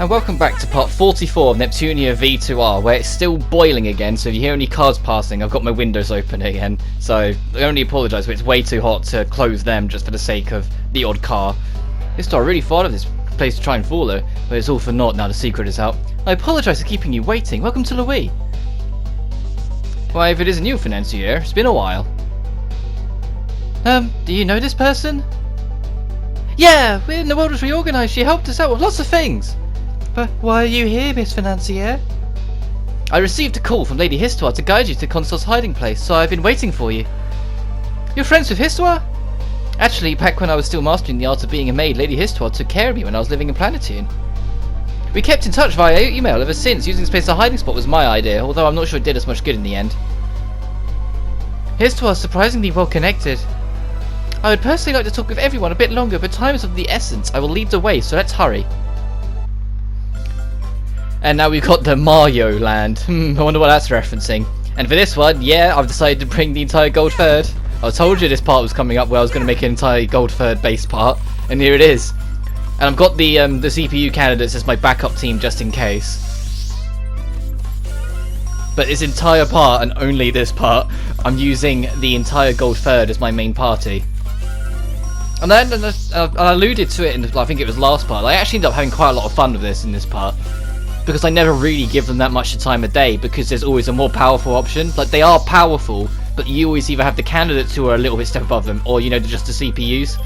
And welcome back to part 44 of Neptunia VIIR, where it's still boiling again, so if you hear any cars passing, I've got my windows open again, so I only apologise, but it's way too hot to close them just for the sake of the odd car. This time I really thought of this place to try and fool her, but it's all for naught now the secret is out. I apologise for keeping you waiting. Welcome to Louis. Why, if it isn't you, Financier, it's been a while. Do you know this person? Yeah, when the world was reorganised, she helped us out with lots of things. But why are you here, Miss Financier? I received a call from Lady Histoire to guide you to Consor's hiding place, so I've been waiting for you. You're friends with Histoire? Actually, back when I was still mastering the art of being a maid, Lady Histoire took care of me when I was living in Planetune. We kept in touch via email ever since. Using this place as a hiding spot was my idea, although I'm not sure it did us much good in the end. Histoire is surprisingly well connected. I would personally like to talk with everyone a bit longer, but time is of the essence. I will lead the way, so let's hurry. And now we've got the Mario land. I wonder what that's referencing. And for this one, yeah, I've decided to bring the entire Gold Third. I told you this part was coming up where I was going to make an entire Gold Third based part, and here it is. And I've got the CPU candidates as my backup team just in case. But this entire part, and only this part, I'm using the entire Gold Third as my main party. And then I alluded to it in I think it was last part. I actually ended up having quite a lot of fun with this in this part. Because I never really give them that much time of day, because there's always a more powerful option. Like, they are powerful, but you always either have the candidates who are a little bit step above them, or, you know, just the CPUs.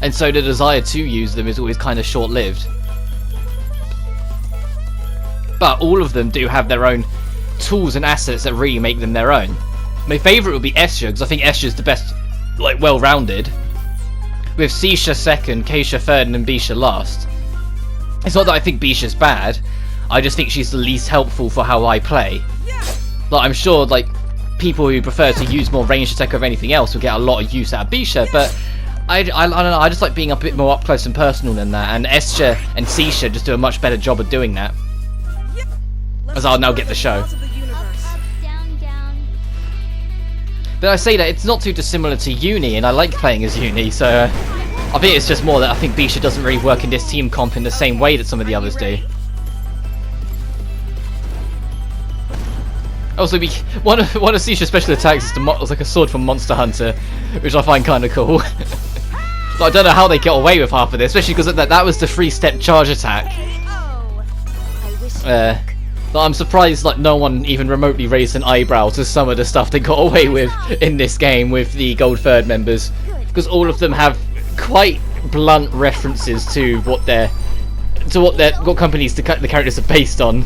And so the desire to use them is always kind of short-lived. But all of them do have their own tools and assets that really make them their own. My favourite would be Escher, because I think Escher's the best, like, well-rounded. With Seisha second, Keisha third, and then Bisha last. It's not that I think Bisha's bad, I just think she's the least helpful for how I play. Like, I'm sure, like, people who prefer to use more ranged attack over anything else will get a lot of use out of Bisha, but I don't know, I just like being a bit more up close and personal than that, and Escher and Seisha just do a much better job of doing that. As I'll now get the show. But I say that, it's not too dissimilar to Uni, and I like playing as Uni, so I think it's just more that I think Bisha doesn't really work in this team comp in the same way that some of the others do. Also, one of Seisha's special attacks is like a sword from Monster Hunter, which I find kind of cool. But I don't know how they get away with half of this, especially because that was the 3-step charge attack. But I'm surprised like no one even remotely raised an eyebrow to some of the stuff they got away with in this game with the Gold Third members, because all of them have quite blunt references to what companies the characters are based on.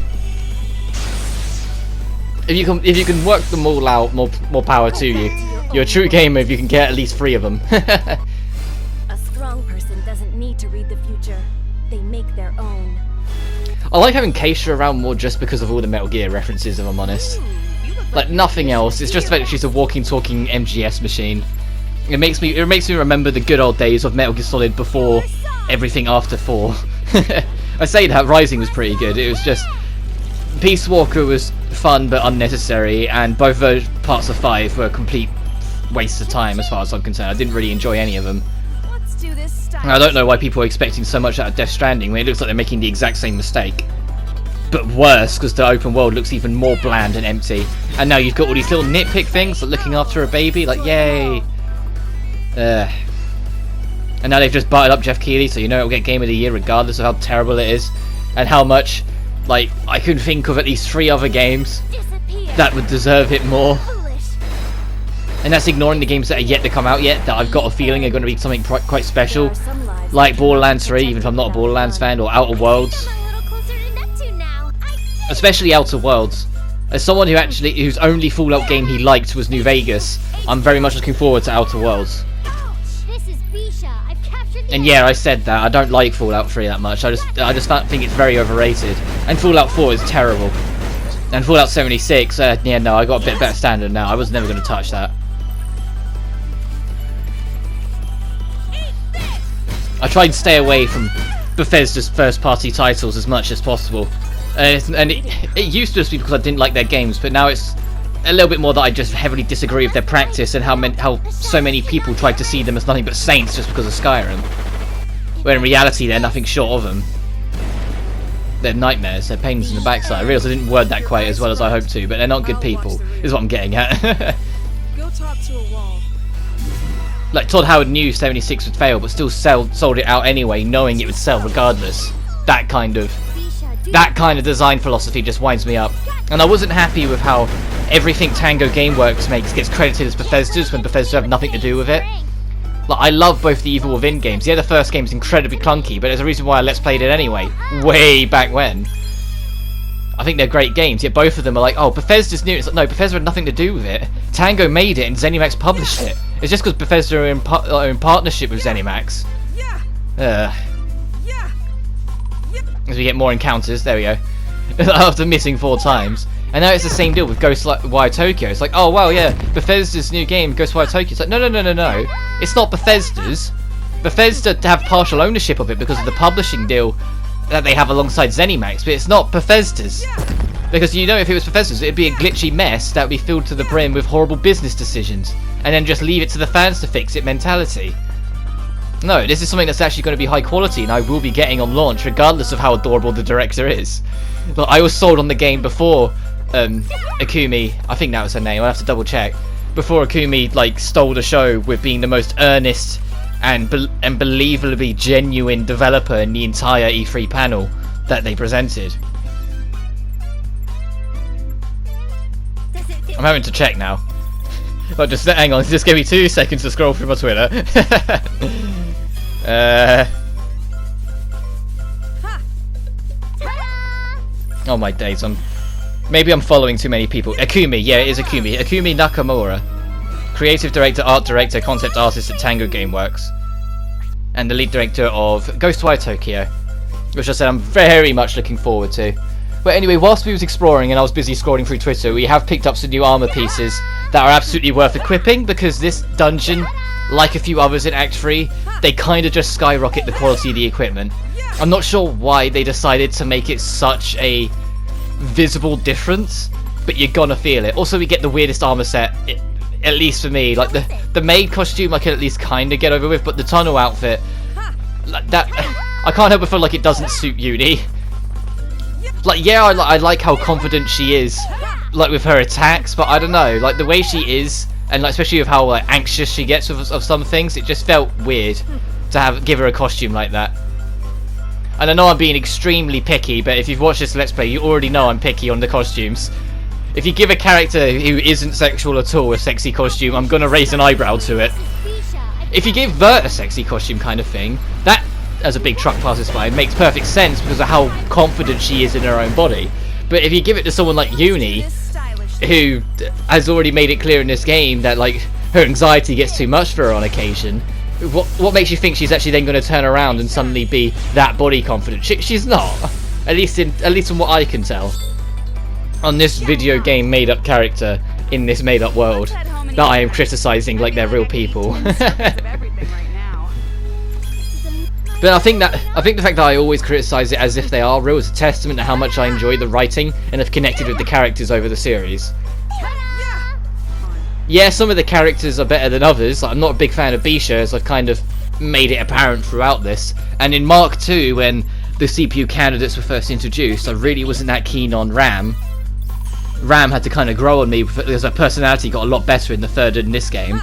If you can work them all out, more power to you. You're a true gamer if you can get at least 3 of them. A strong person doesn't need to read the future. They make their own. I like having Keisha around more just because of all the Metal Gear references, if I'm honest. Like nothing else. It's just the fact that she's a walking, talking MGS machine. It makes me remember the good old days of Metal Gear Solid before everything after 4. I say that Rising was pretty good. It was just Peace Walker was fun but unnecessary, and both those parts of 5 were a complete waste of time as far as I'm concerned. I didn't really enjoy any of them. And I don't know why people are expecting so much out of Death Stranding when it looks like they're making the exact same mistake. But worse, because the open world looks even more bland and empty. And now you've got all these little nitpick things, like looking after a baby, like yay! And now they've just butted up Jeff Keighley, so you know it'll get Game of the Year regardless of how terrible it is. And how much, like, I could think of at least 3 other games that would deserve it more. And that's ignoring the games that are yet to come out yet, that I've got a feeling are going to be something quite special. Like Borderlands 3, even if I'm not a Borderlands fan, or Outer Worlds. Especially Outer Worlds. As someone whose only Fallout game he liked was New Vegas, I'm very much looking forward to Outer Worlds. And yeah, I said that, I don't like Fallout 3 that much, I just think it's very overrated. And Fallout 4 is terrible. And Fallout 76, yeah no, I got a bit better standard now, I was never going to touch that. I tried to stay away from Bethesda's first-party titles as much as possible. And it used to just be because I didn't like their games, but now it's a little bit more that I just heavily disagree with their practice and how so many people tried to see them as nothing but saints just because of Skyrim. Where in reality they're nothing short of them. They're nightmares, they're pains in the backside. I realise I didn't word that quite as well as I hoped to, but they're not good people, is what I'm getting at. Go talk to a wall. Like, Todd Howard knew 76 would fail, but still sold it out anyway, knowing it would sell regardless. That kind of design philosophy just winds me up. And I wasn't happy with how everything Tango Gameworks makes gets credited as Bethesda's when Bethesda have nothing to do with it. Like, I love both the Evil Within games. Yeah, the first game's incredibly clunky, but there's a reason why I Let's Played it anyway. Way back when. I think they're great games, yet both of them are like, oh, Bethesda's new. It's like, no, Bethesda had nothing to do with it. Tango made it and ZeniMax published it. It's just because Bethesda are in partnership with ZeniMax. As we get more encounters, there we go. After missing 4 times. And now it's the same deal with Ghostwire Tokyo. It's like, oh, well, yeah, Bethesda's new game, Ghostwire Tokyo. It's like, no. It's not Bethesda's. Bethesda have partial ownership of it because of the publishing deal that they have alongside ZeniMax, but it's not Bethesda's. Because, you know, if it was Bethesda's, it'd be a glitchy mess that would be filled to the brim with horrible business decisions. And then just leave it to the fans to fix it mentality. No, this is something that's actually going to be high quality and I will be getting on launch regardless of how adorable the director is. But I was sold on the game before Akumi, I think that was her name, I'll have to double check, before Akumi like stole the show with being the most earnest and believably genuine developer in the entire E3 panel that they presented. I'm having to check now. But just hang on, just give me 2 seconds to scroll through my Twitter. Oh my days, maybe I'm following too many people. Akumi, yeah, it is Akumi. Akumi Nakamura. Creative director, art director, concept artist at Tango Gameworks. And the lead director of Ghostwire Tokyo. Which I said I'm very much looking forward to. But anyway, whilst we was exploring and I was busy scrolling through Twitter, we have picked up some new armor pieces that are absolutely worth equipping, because this dungeon, like a few others in Act 3, they kind of just skyrocket the quality of the equipment. I'm not sure why they decided to make it such a visible difference, but you're gonna feel it. Also, we get the weirdest armor set, at least for me. Like the maid costume I can at least kind of get over with, but the tunnel outfit, like that, I can't help but feel like it doesn't suit Uni. Like, yeah, I like how confident she is, like with her attacks, but I don't know, like the way she is, and like especially with how like anxious she gets of some things, it just felt weird to give her a costume like that. And I know I'm being extremely picky, but if you've watched this Let's Play, you already know I'm picky on the costumes. If you give a character who isn't sexual at all a sexy costume, I'm gonna raise an eyebrow to it. If you give Vert a sexy costume kind of thing, that, as a big truck passes by, makes perfect sense because of how confident she is in her own body. But if you give it to someone like Uni, who has already made it clear in this game that like her anxiety gets too much for her on occasion, what makes you think she's actually then going to turn around and suddenly be that body confident? She's not. At least from what I can tell. On this video game made up character in this made up world that I am criticising like they're real people. But I think the fact that I always criticise it as if they are real is a testament to how much I enjoy the writing and have connected with the characters over the series. Yeah, some of the characters are better than others. Like, I'm not a big fan of Bisha, as I've kind of made it apparent throughout this. And in Mark II, when the CPU candidates were first introduced, I really wasn't that keen on Ram. Ram had to kind of grow on me because her personality got a lot better in the third and this game.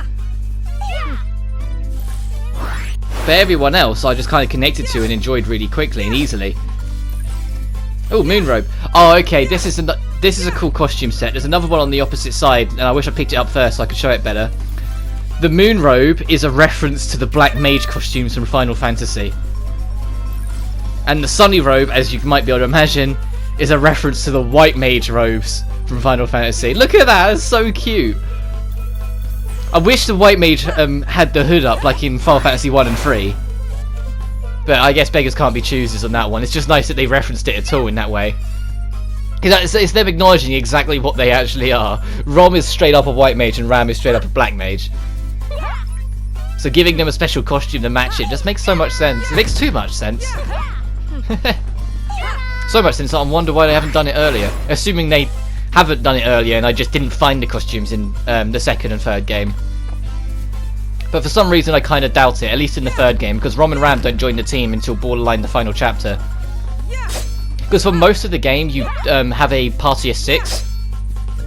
But everyone else I just kind of connected to and enjoyed really quickly and easily. Oh, Moonrobe. Oh, okay, this is a cool costume set. There's another one on the opposite side, and I wish I picked it up first so I could show it better. The Moonrobe is a reference to the Black Mage costumes from Final Fantasy. And the Sunny Robe, as you might be able to imagine, is a reference to the White Mage robes from Final Fantasy. Look at that, that's so cute. I wish the White Mage had the hood up like in Final Fantasy 1 and 3. But I guess beggars can't be choosers on that one. It's just nice that they referenced it at all in that way. Because it's them acknowledging exactly what they actually are. Rom is straight up a White Mage and Ram is straight up a Black Mage. So giving them a special costume to match it just makes so much sense. It makes too much sense. So much sense that I wonder why they haven't done it earlier. Assuming they haven't done it earlier and I just didn't find the costumes in the second and third game. But for some reason I kind of doubt it, at least in the third game, because Rom and Ram don't join the team until borderline the final chapter. Because for most of the game, you have a party of 6.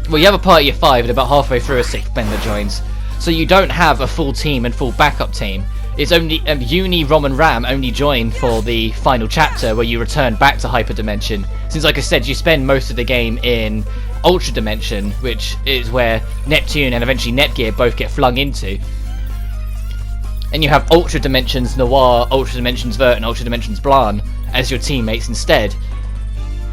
Well, you have a party of 5, and about halfway through a 6th member joins. So you don't have a full team and full backup team. It's only Uni, Rom, and Ram only join for the final chapter where you return back to Hyperdimension. Since, like I said, you spend most of the game in Ultra Dimension, which is where Neptune and eventually Netgear both get flung into. And you have Ultra Dimensions Noir, Ultra Dimensions Vert, and Ultra Dimensions Blanc as your teammates instead.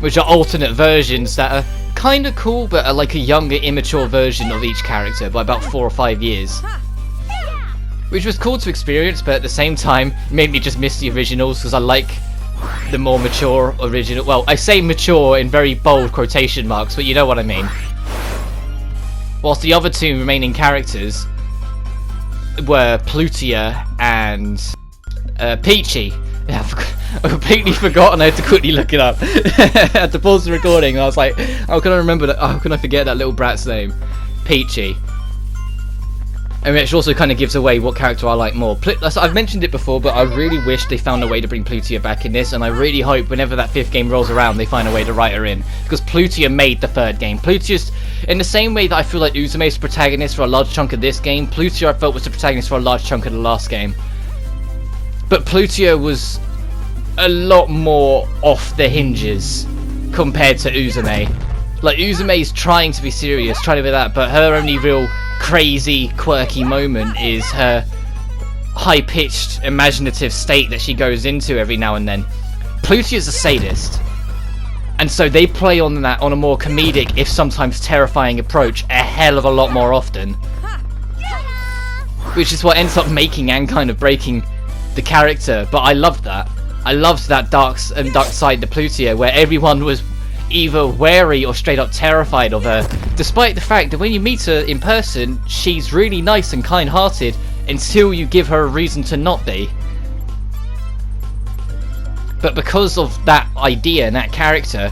Which are alternate versions that are kind of cool, but are like a younger, immature version of each character by about 4 or 5 years. Which was cool to experience, but at the same time, it made me just miss the originals, because I like the more mature original. Well, I say mature in very bold quotation marks, but you know what I mean. Whilst the other 2 remaining characters were Plutia and Peachy. I've completely forgotten. I had to quickly look it up. I had to pause the recording, and I was like, how can I remember that? How can I forget that little brat's name? Peachy. And which also kind of gives away what character I like more. I've mentioned it before, but I really wish they found a way to bring Plutia back in this, and I really hope whenever that 5th game rolls around, they find a way to write her in. Because Plutia made the 3rd game. Plutia's, in the same way that I feel like Uzume's the protagonist for a large chunk of this game, Plutia I felt was the protagonist for a large chunk of the last game. But Plutia was a lot more off the hinges compared to Uzume. Like, Uzume's trying to be serious, trying to be that, but her only real crazy, quirky moment is her high-pitched, imaginative state that she goes into every now and then. Plutia's a sadist, and so they play on that on a more comedic, if sometimes terrifying approach a hell of a lot more often. Which is what ends up making and kind of breaking the character, but I loved that. I loved that dark side to Plutia, where everyone was either wary or straight up terrified of her, despite the fact that when you meet her in person, she's really nice and kind-hearted until you give her a reason to not be. But because of that idea and that character,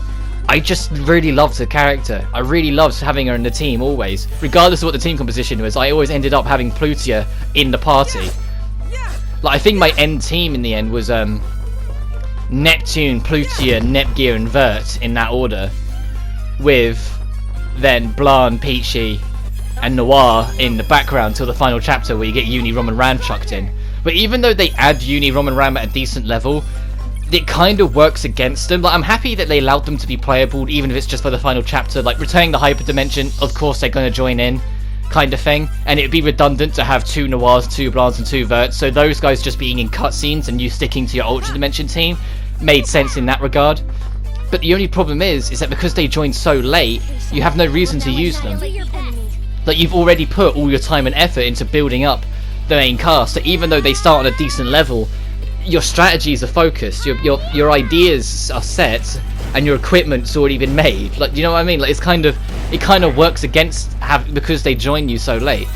I just really loved her character. I really loved having her in the team always. Regardless of what the team composition was, I always ended up having Plutia in the party. Like, I think my end team in the end was Neptune, Plutia, Netgear, and Vert in that order, with then Blanc, Peachy, and Noir in the background till the final chapter where you get Uni, Rom, and Ram chucked in. But even though they add Uni, Rom, and Ram at a decent level, it kind of works against them. Like, I'm happy that they allowed them to be playable, even if it's just for the final chapter. Like, returning the Hyperdimension, of course they're going to join in, kind of thing. And it'd be redundant to have 2 Noirs, 2 Blancs, and 2 Verts, so those guys just being in cutscenes and you sticking to your Ultra Dimension team made sense in that regard. But the only problem is that because they joined so late, you have no reason to use them. Like, you've already put all your time and effort into building up the main cast, so even though they start on a decent level, your strategies are focused, your ideas are set, and your equipment's already been made. Like, you know what I mean? Like, it kind of works against because they join you so late.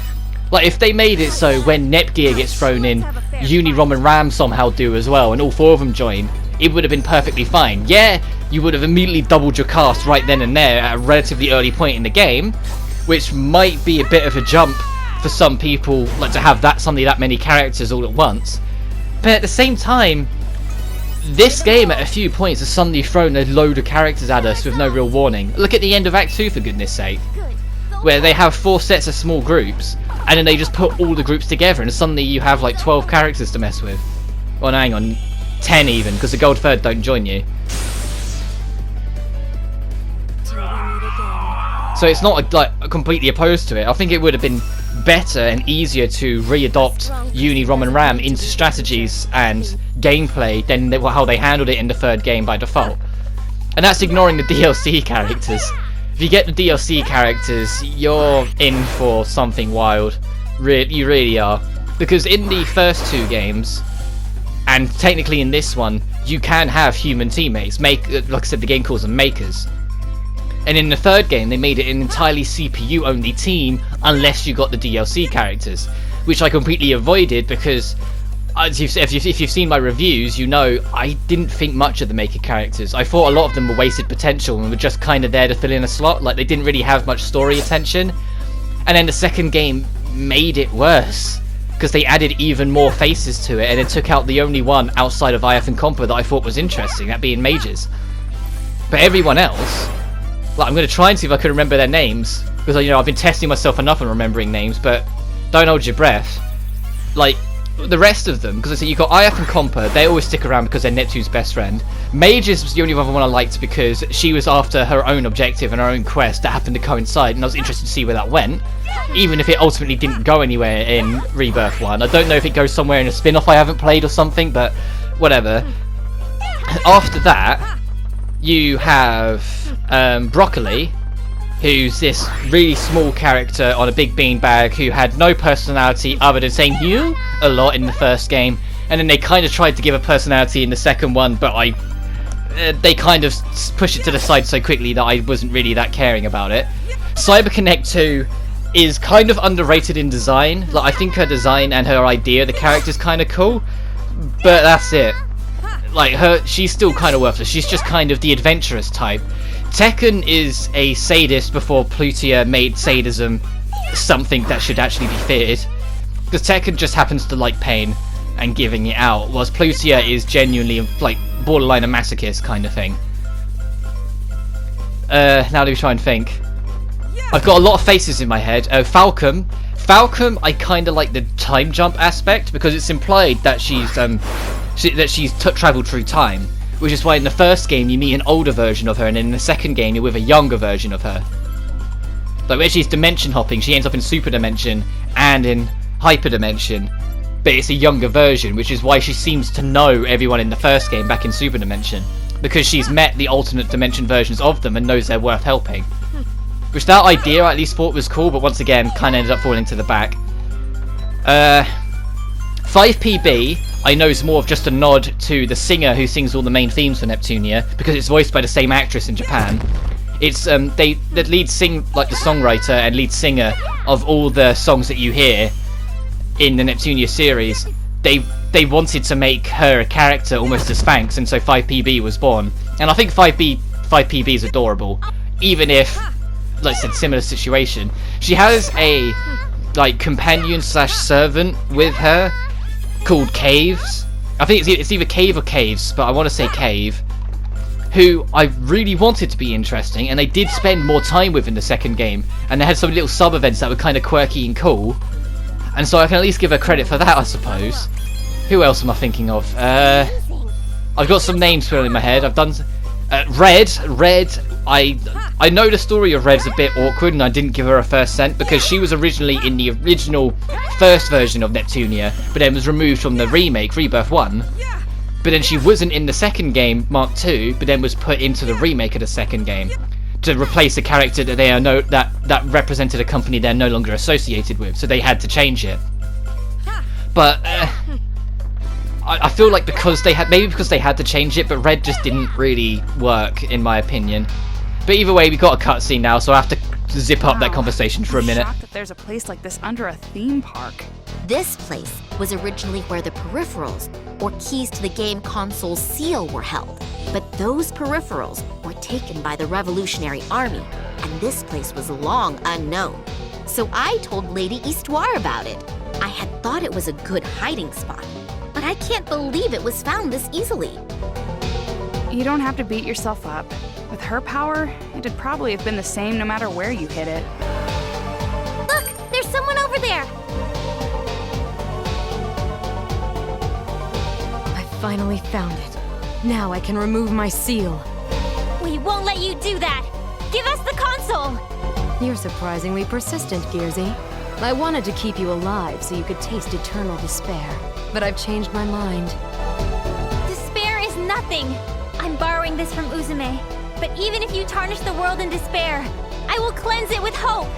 Like, if they made it so when Netgear gets thrown in, Uni, Rom, and Ram somehow do as well, and all 4 of them join, it would have been perfectly fine. Yeah, you would have immediately doubled your cast right then and there at a relatively early point in the game, which might be a bit of a jump for some people, like, to have suddenly that many characters all at once. But at the same time, this game at a few points has suddenly thrown a load of characters at us with no real warning. Look at the end of Act 2, for goodness sake, where they have 4 sets of small groups, and then they just put all the groups together, and suddenly you have like 12 characters to mess with. Well, no, hang on, 10 even, because the Gold Third don't join you. So it's not like completely opposed to it. I think it would have been better and easier to re-adopt Uni, Rom, and Ram into strategies and gameplay than how they handled it in the 3rd game by default. And that's ignoring the DLC characters. If you get the DLC characters, you're in for something wild. You really are. Because in the first 2 games, and technically in this one, you can have human teammates. Like I said, the game calls them makers. And in the 3rd game, they made it an entirely CPU-only team unless you got the DLC characters, which I completely avoided because, if you've seen my reviews, you know I didn't think much of the maker characters. I thought a lot of them were wasted potential and were just kind of there to fill in a slot. Like, they didn't really have much story attention. And then the 2nd game made it worse, because they added even more faces to it, and it took out the only one outside of IF and Compa that I thought was interesting, that being mages. But everyone else, like, I'm going to try and see if I can remember their names, because, you know, I've been testing myself enough on remembering names, but don't hold your breath. Like, the rest of them, because I see you've got Ayaf and Compa, they always stick around because they're Neptune's best friend. Mages was the only other one I liked because she was after her own objective and her own quest that happened to coincide, and I was interested to see where that went, even if it ultimately didn't go anywhere in Rebirth 1. I don't know if it goes somewhere in a spin-off I haven't played or something, but whatever. After that, you have Broccoli, who's this really small character on a big beanbag who had no personality other than saying "you" a lot in the first game, and then they kind of tried to give a personality in the second one, but they kind of pushed it to the side so quickly that I wasn't really that caring about it. CyberConnect 2 is kind of underrated in design. Like, I think her design and her idea of the character's kind of cool, but that's it. Like, she's still kind of worthless. She's just kind of the adventurous type. Tekken is a sadist before Plutia made sadism something that should actually be feared. Because Tekken just happens to like pain and giving it out, whilst Plutia is genuinely like borderline a masochist kind of thing. Now do we try and think. I've got a lot of faces in my head. Falcom, I kind of like the time jump aspect because it's implied that she's travelled through time, which is why in the first game you meet an older version of her, and in the second game you're with a younger version of her. Like when she's dimension hopping, she ends up in super dimension and in hyper dimension, but it's a younger version, which is why she seems to know everyone in the first game back in super dimension, because she's met the alternate dimension versions of them and knows they're worth helping. Which that idea I at least thought was cool, but once again kind of ended up falling to the back. 5PB I know is more of just a nod to the singer who sings all the main themes for Neptunia, because it's voiced by the same actress in Japan. It's the lead the songwriter and lead singer of all the songs that you hear in the Neptunia series. They wanted to make her a character almost as Spanx, and so 5PB was born. And I think 5PB is adorable, even if, like I said, similar situation. She has a like companion/servant with her called Caves. I think it's either Cave or Caves, but I want to say Cave, who I really wanted to be interesting, and they did spend more time with in the second game, and they had some little sub events that were kind of quirky and cool, and so I can at least give her credit for that, I suppose. Who else am I thinking of? I've got some names filling in my head. I've done Red. I know the story of Red's a bit awkward, and I didn't give her a first cent because she was originally in the original first version of Neptunia, but then was removed from the remake, Rebirth 1. But then she wasn't in the second game, Mark II, but then was put into the remake of the second game to replace a character that they are that represented a company they're no longer associated with, so they had to change it. But I feel like because they had to change it, but Red just didn't really work in my opinion. But either way, we got a cutscene now, so I have to zip up that conversation for a minute. I'm shocked that there's a place like this under a theme park. This place was originally where the peripherals, or keys to the game console's seal, were held. But those peripherals were taken by the Revolutionary Army, and this place was long unknown. So I told Lady Histoire about it. I had thought it was a good hiding spot, but I can't believe it was found this easily. You don't have to beat yourself up. With her power, it'd probably have been the same no matter where you hid it. Look! There's someone over there! I finally found it. Now I can remove my seal. We won't let you do that! Give us the console! You're surprisingly persistent, Gearsy. I wanted to keep you alive so you could taste eternal despair, but I've changed my mind. Despair is nothing! I'm borrowing this from Uzume, but even if you tarnish the world in despair, I will cleanse it with hope!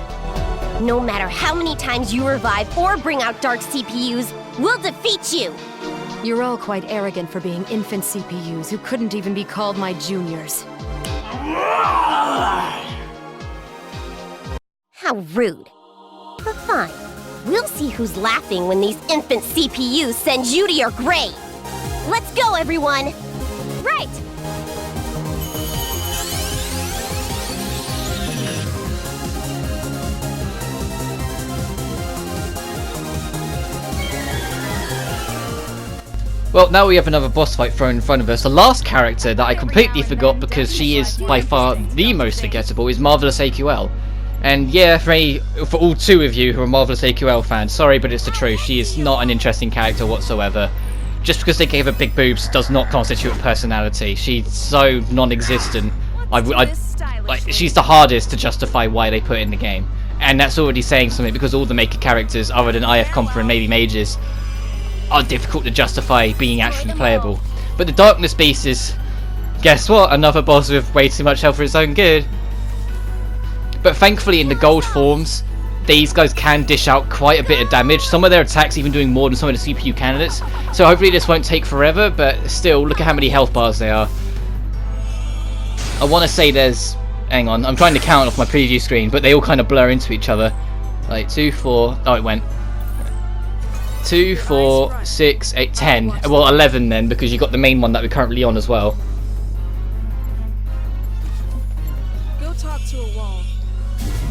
No matter how many times you revive or bring out dark CPUs, we'll defeat you! You're all quite arrogant for being infant CPUs who couldn't even be called my juniors. How rude. But fine. We'll see who's laughing when these infant CPUs send you to your grave! Let's go, everyone! Right! Well, now we have another boss fight thrown in front of us. The last character that I completely forgot, because she is by far the most forgettable, is Marvelous AQL. And yeah, for all 2 of you who are Marvelous AQL fans, sorry, but it's the truth. She is not an interesting character whatsoever. Just because they gave her big boobs does not constitute a personality. She's so non-existent. Like, she's the hardest to justify why they put in the game. And that's already saying something, because all the maker characters, other than IF Comper and maybe Mages, are difficult to justify being actually playable. But the Darkness Beast is, guess what, another boss with way too much health for its own good. But thankfully in the gold forms, these guys can dish out quite a bit of damage. Some of their attacks even doing more than some of the CPU candidates. So hopefully this won't take forever, but still, look at how many health bars they are. I want to say there's... hang on, I'm trying to count off my preview screen, but they all kind of blur into each other. Like 2, 4... oh, it went. 2, 4, 6, 8, 10. Well, 11 then, because you got the main one that we're currently on as well. Go talk to a wall.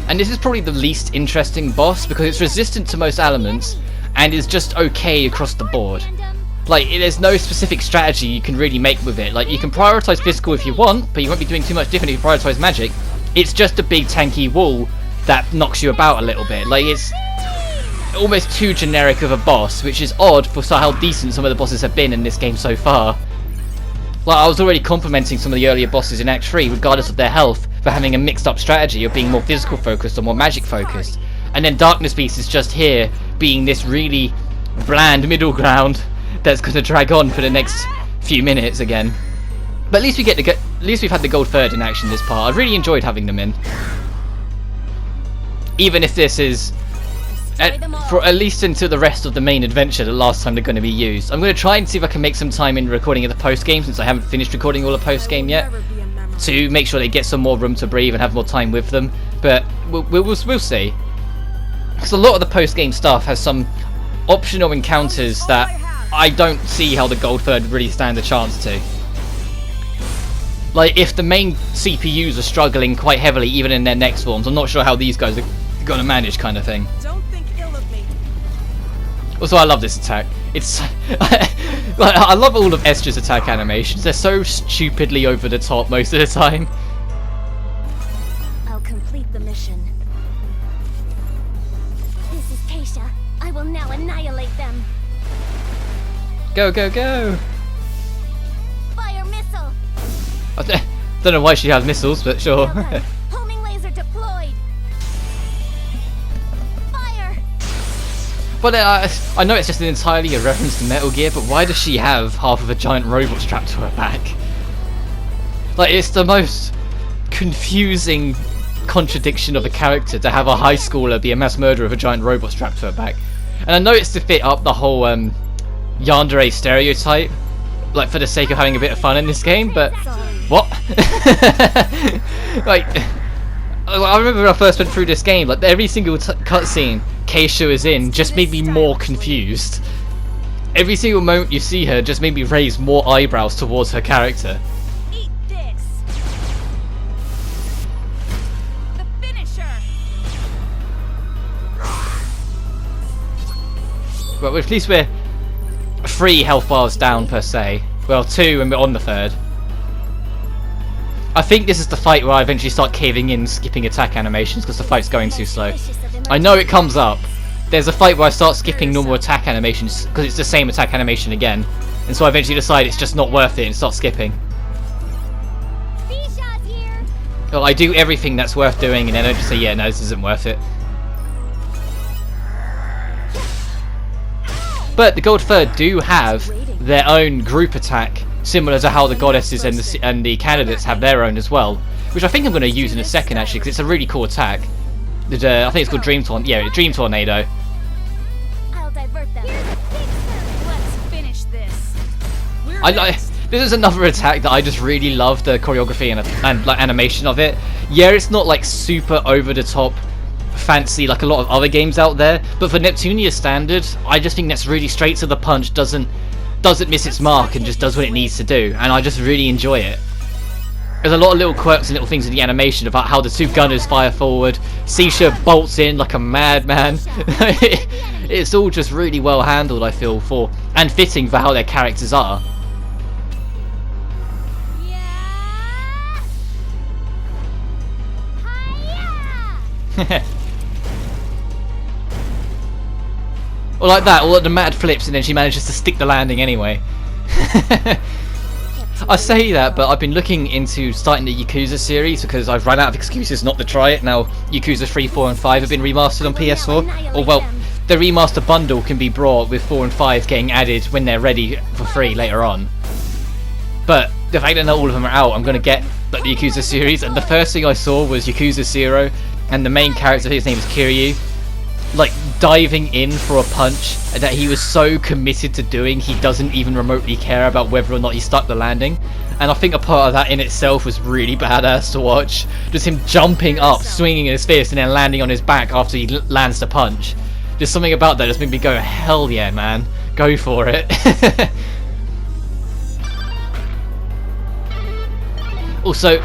And this is probably the least interesting boss, because it's resistant to most elements and is just okay across the board. Like, there's no specific strategy you can really make with it. Like, you can prioritize physical if you want, but you won't be doing too much different if you prioritize magic. It's just a big tanky wall that knocks you about a little bit. Like, it's almost too generic of a boss, which is odd for how decent some of the bosses have been in this game so far. Like, I was already complimenting some of the earlier bosses in Act 3, regardless of their health, for having a mixed up strategy of being more physical focused or more magic focused. And then Darkness Beast is just here, being this really bland middle ground that's going to drag on for the next few minutes again. But at least we've had the gold third in action this part. I really enjoyed having them in. Even if this is for at least until the rest of the main adventure, the last time they're going to be used. I'm going to try and see if I can make some time in recording of the post game, since I haven't finished recording all the post game yet, to make sure they get some more room to breathe and have more time with them. But we'll see. Because a lot of the post game stuff has some optional encounters that I don't see how the gold third really stand a chance to. Like, if the main CPUs are struggling quite heavily even in their next forms, I'm not sure how these guys are going to manage, kind of thing. Don't think ill of me. Also, I love this attack. It's like, I love all of Esther's attack animations. They're so stupidly over the top most of the time. I'll complete the mission. This is Keisha. I will now annihilate them. Go, go, go! Fire missile. I don't know why she has missiles, but sure. Well done. Homing laser deployed. Fire. But I know it's just entirely a reference to Metal Gear, but why does she have half of a giant robot strapped to her back? Like, it's the most confusing contradiction of a character to have a high schooler be a mass murderer of a giant robot strapped to her back. And I know it's to fit up the whole yandere stereotype, like for the sake of having a bit of fun in this game, but what? Like, I remember when I first went through this game, like every single cutscene Keisha is in just made me more confused. Every single moment you see her just made me raise more eyebrows towards her character. Eat this. The finisher. But at least we're 3 health bars down per se. Well, 2 and we're on the 3rd. I think this is the fight where I eventually start caving in, skipping attack animations because the fight's going too slow. I know it comes up. There's a fight where I start skipping normal attack animations because it's the same attack animation again. And so I eventually decide it's just not worth it and start skipping. Well, I do everything that's worth doing and then I just say, yeah, no, this isn't worth it. But the Gold Third do have their own group attack, similar to how the Goddesses and the Candidates have their own as well, which I think I'm going to use in a second actually, because it's a really cool attack. I think it's called Dream Tornado. Yeah, Dream Tornado. I'll divert them. Let's finish this. This is another attack that I just really love the choreography and like animation of it. Yeah, it's not like super over the top fancy like a lot of other games out there, but for Neptunia standard, I just think that's really straight to the punch, doesn't miss its mark and just does what it needs to do, and I just really enjoy it. There's a lot of little quirks and little things in the animation about how the 2 gunners fire forward, Seisha bolts in like a madman. It's all just really well handled, I feel, for and fitting for how their characters are. Or like that, or the mad flips and then she manages to stick the landing anyway. I say that, but I've been looking into starting the Yakuza series because I've run out of excuses not to try it. Now, Yakuza 3, 4 and 5 have been remastered on PS4. Or well, the remaster bundle can be brought with 4 and 5 getting added when they're ready for free later on. But the fact that not all of them are out, I'm going to get like, the Yakuza series, and the first thing I saw was Yakuza 0, and the main character, his name is Kiryu, like diving in for a punch that he was so committed to doing he doesn't even remotely care about whether or not he stuck the landing. And I think a part of that in itself was really badass to watch. Just him jumping up, swinging his fist, and then landing on his back after he lands the punch. There's something about that that's made me go, hell yeah, man, go for it. Also,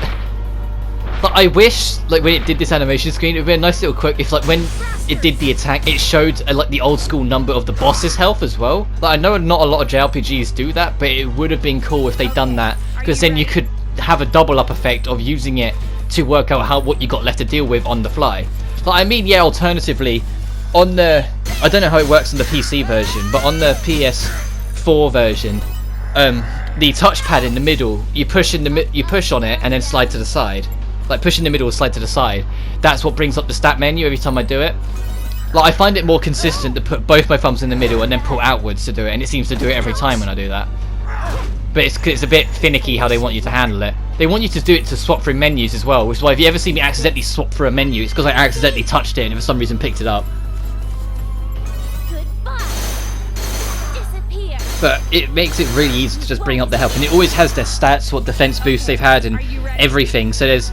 but I wish, like when it did this animation screen, it would be a nice little quirk if, like, when it did the attack, it showed like the old school number of the boss's health as well. Like, I know not a lot of JRPGs do that, but it would have been cool if they'd done that, because then you could have a double up effect of using it to work out what you got left to deal with on the fly. Like, I mean, yeah, alternatively, on the, I don't know how it works on the PC version, but on the PS4 version, the touchpad in the middle, you push on it and then slide to the side. Like, push in the middle and slide to the side. That's what brings up the stat menu every time I do it. Like, I find it more consistent to put both my thumbs in the middle and then pull outwards to do it, and it seems to do it every time when I do that. But it's a bit finicky how they want you to handle it. They want you to do it to swap through menus as well, which is why if you ever see me accidentally swap through a menu, it's because I accidentally touched it and for some reason picked it up. But it makes it really easy to just bring up the health, and it always has their stats, what defense boosts they've had and everything, so there's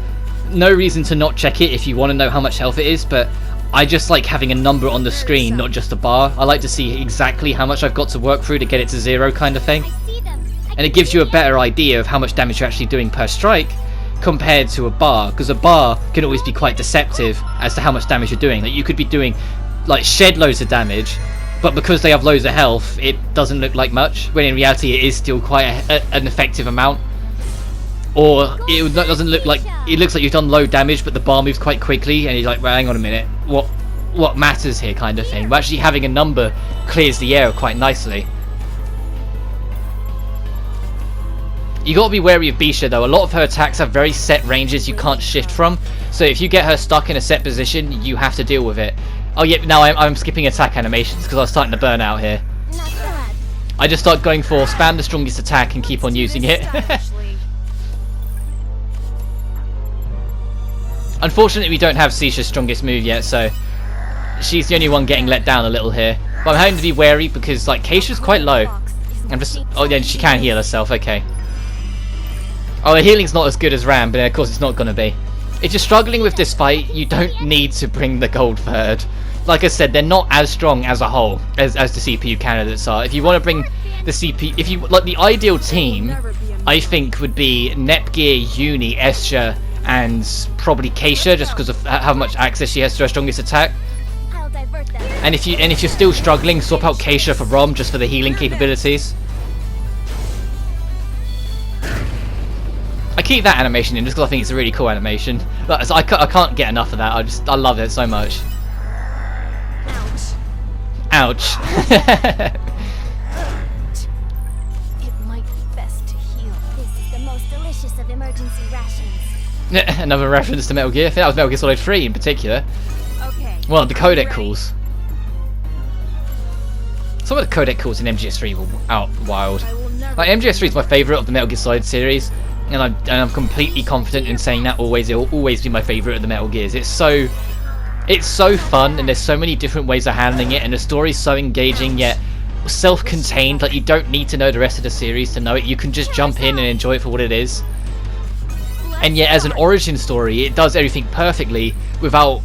no reason to not check it if you want to know how much health it is. But I just like having a number on the screen, not just a bar. I like to see exactly how much I've got to work through to get it to 0 kind of thing, and it gives you a better idea of how much damage you're actually doing per strike compared to a bar, because a bar can always be quite deceptive as to how much damage you're doing. Like, you could be doing like shed loads of damage, but because they have loads of health, it doesn't look like much, when in reality it is still quite an effective amount. Or it doesn't look like, it looks like you've done low damage, but the bar moves quite quickly, and you're like, well, hang on a minute, what matters here kind of thing. But actually having a number clears the air quite nicely. You got to be wary of Bisha though. A lot of her attacks have very set ranges you can't shift from, so if you get her stuck in a set position, you have to deal with it. Oh yeah, now I'm skipping attack animations because I was starting to burn out here. I just start going for spam the strongest attack and keep on using it. Unfortunately, we don't have Sisha's strongest move yet, so she's the only one getting let down a little here. But I'm having to be wary because, like, Keisha's quite low. I'm just, oh yeah, she can heal herself, okay. Oh, the healing's not as good as Ram, but of course it's not going to be. If you're struggling with this fight, you don't need to bring the gold third. Like I said, they're not as strong as a whole as the CPU candidates are. If you want to bring the CPU, if you like, the ideal team, I think would be Nepgear, Uni, Escher, and probably Keisha, just because of how much access she has to her strongest attack. And if you're still struggling, swap out Keisha for Rom just for the healing capabilities. I keep that animation in just because I think it's a really cool animation. But I can't get enough of that. I love it so much. Ouch. It might be best to heal. This is the most delicious of emergency rations. Another reference to Metal Gear. I think that was Metal Gear Solid 3 in particular. Okay. Well, the codec calls. Some of the codec calls in MGS3 were out wild. Like, MGS3 is my favourite of the Metal Gear Solid series, and I'm completely confident in saying that it will always be my favourite of the Metal Gears. It's so fun, and there's so many different ways of handling it, and the story's so engaging yet self-contained. Like, you don't need to know the rest of the series to know it. You can just jump in and enjoy it for what it is. And yet, as an origin story, it does everything perfectly without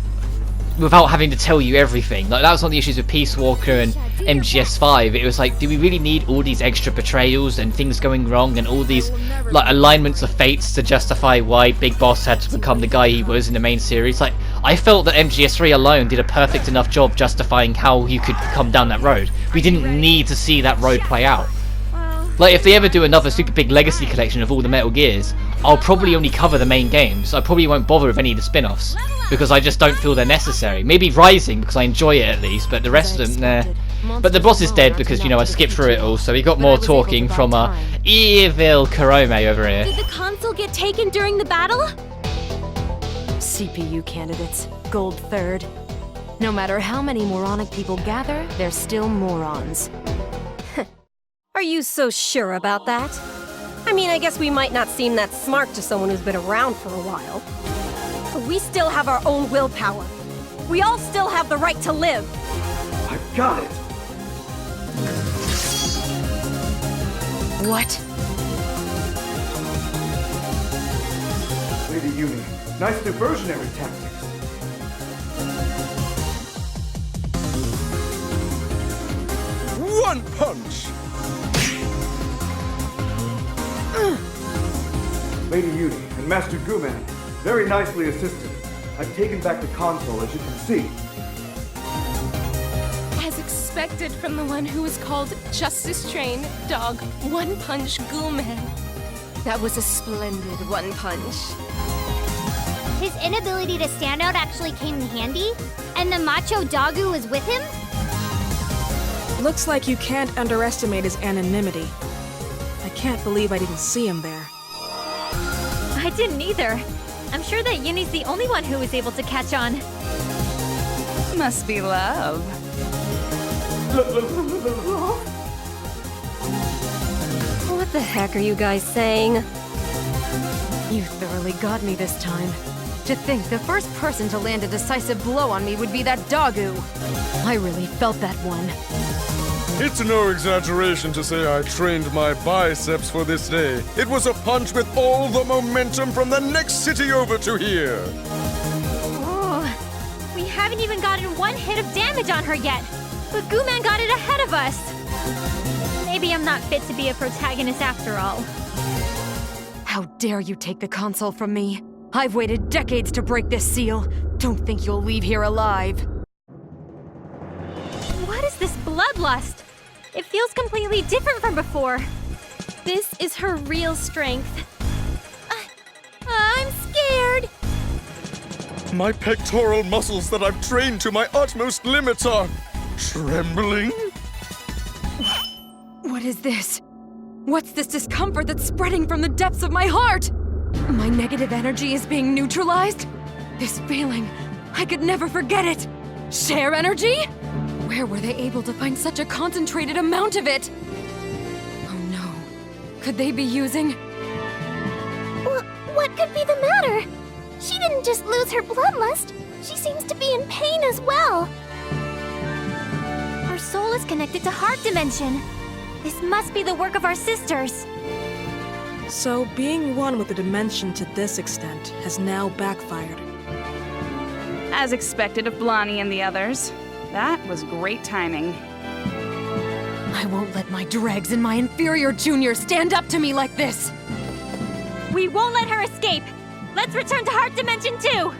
without having to tell you everything. Like, that was one of the issues with Peace Walker and MGS5. It was like, do we really need all these extra betrayals and things going wrong and all these like alignments of fates to justify why Big Boss had to become the guy he was in the main series? Like, I felt that MGS3 alone did a perfect enough job justifying how you could come down that road. We didn't need to see that road play out. Like, if they ever do another super big legacy collection of all the Metal Gears, I'll probably only cover the main games. I probably won't bother with any of the spin-offs, because I just don't feel they're necessary. Maybe Rising, because I enjoy it at least, but the rest of them, nah. But the boss is dead because, you know, I skipped through it all, so we got more talking from evil Kurome over here. Did the console get taken during the battle? CPU candidates, gold third. No matter how many moronic people gather, they're still morons. Are you so sure about that? I mean, I guess we might not seem that smart to someone who's been around for a while. But we still have our own willpower. We all still have the right to live. I've got it! What? Lady Uni, nice diversionary tactics. One punch! Lady Uni and Master Guman, very nicely assisted. I've taken back the console, as you can see. As expected from the one who was called Justice Train Dog One Punch Ghoulman. That was a splendid one punch. His inability to stand out actually came in handy? And the macho Dagu was with him? Looks like you can't underestimate his anonymity. I can't believe I didn't see him there. I didn't either. I'm sure that Yuni's the only one who was able to catch on. Must be love. What the heck are you guys saying? You thoroughly got me this time. To think the first person to land a decisive blow on me would be that Dagu. I really felt that one. It's no exaggeration to say I trained my biceps for this day. It was a punch with all the momentum from the next city over to here. Oh, we haven't even gotten one hit of damage on her yet. But Guman got it ahead of us. Maybe I'm not fit to be a protagonist after all. How dare you take the console from me? I've waited decades to break this seal. Don't think you'll leave here alive. What is this bloodlust? It feels completely different from before. This is her real strength. I'm scared. My pectoral muscles that I've trained to my utmost limits are trembling. What is this? What's this discomfort that's spreading from the depths of my heart? My negative energy is being neutralized? This feeling, I could never forget it. Share energy? Where were they able to find such a concentrated amount of it? Oh no. Could they be using... What could be the matter? She didn't just lose her bloodlust. She seems to be in pain as well. Her soul is connected to Heart Dimension. This must be the work of our sisters. So, being one with the dimension to this extent has now backfired. As expected of Blani and the others. That was great timing. I won't let my dregs and my inferior juniors stand up to me like this! We won't let her escape. Let's return to Heart Dimension 2.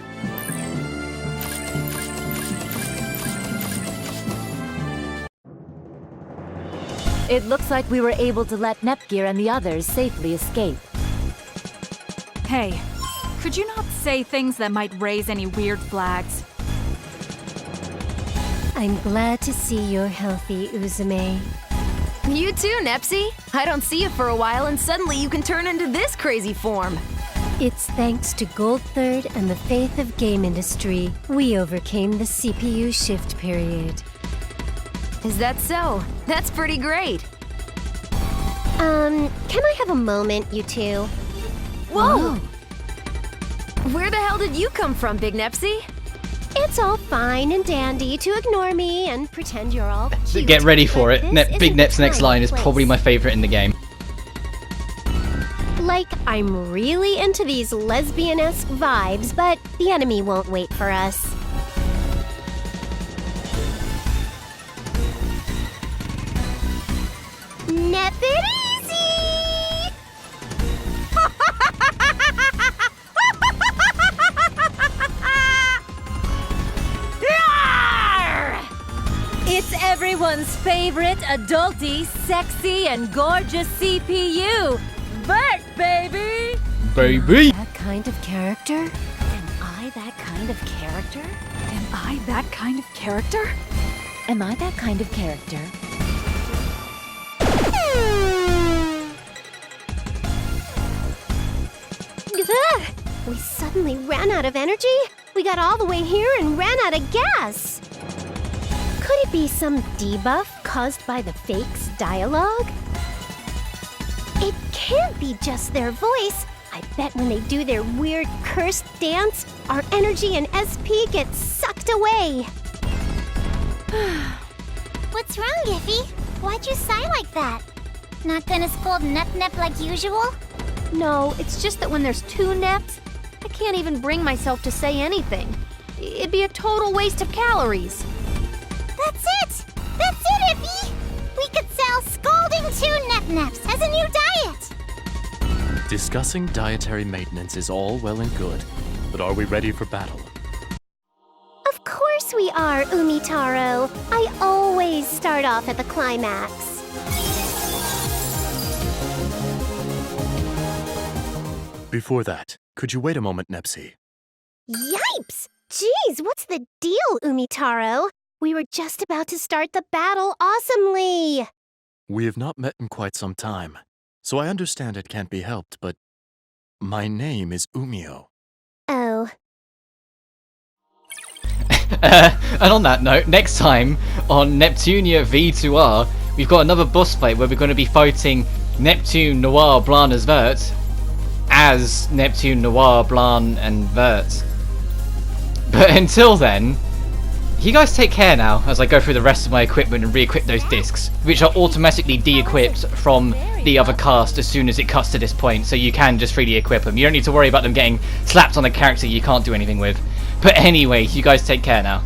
It looks like we were able to let Nepgear and the others safely escape. Hey, could you not say things that might raise any weird flags? I'm glad to see you're healthy, Uzume. You too, Nepsy. I don't see you for a while and suddenly you can turn into this crazy form. It's thanks to Gold Third and the faith of game industry, we overcame the CPU shift period. Is that so? That's pretty great. Can I have a moment, you two? Whoa! Where the hell did you come from, Big Nepsy? It's all fine and dandy to ignore me and pretend you're all cute. Get ready for it. This Big isn't Nep's the next time line or is place. probably my favorite in the game. Like, I'm really into these lesbian-esque vibes, but the enemy won't wait for us. it easy! It's everyone's favorite adulty, sexy, and gorgeous CPU, Bert, baby! Baby! That kind of character? Am I that kind of character? Am I that kind of character? Am I that kind of character? Ugh, we suddenly ran out of energy? We got all the way here and ran out of gas! Could it be some debuff caused by the fake's dialogue? It can't be just their voice. I bet when they do their weird cursed dance, our energy and SP get sucked away. What's wrong, Iffy? Why'd you sigh like that? Not gonna scold Nep like usual? No, it's just that when there's two Neps, I can't even bring myself to say anything. It'd be a total waste of calories. That's it! That's it, Iffy! We could sell Scalding 2 Nep as a new diet! Discussing dietary maintenance is all well and good, but are we ready for battle? Of course we are, Umitaro. I always start off at the climax. Before that, could you wait a moment, Nepsi? Yipes! Jeez, what's the deal, Umitaro? We were just about to start the battle awesomely! We have not met in quite some time, so I understand it can't be helped, but my name is Umio. Oh. And on that note, next time on Neptunia VIIR, we've got another boss fight where we're going to be fighting Neptune, Noir, Blanc, as Vert, as Neptune, Noir, Blanc, and Vert. But until then, you guys take care now as I go through the rest of my equipment and re-equip those discs, which are automatically de-equipped from the other cast as soon as it cuts to this point, so you can just freely equip them. You don't need to worry about them getting slapped on a character you can't do anything with. But anyway, you guys take care now.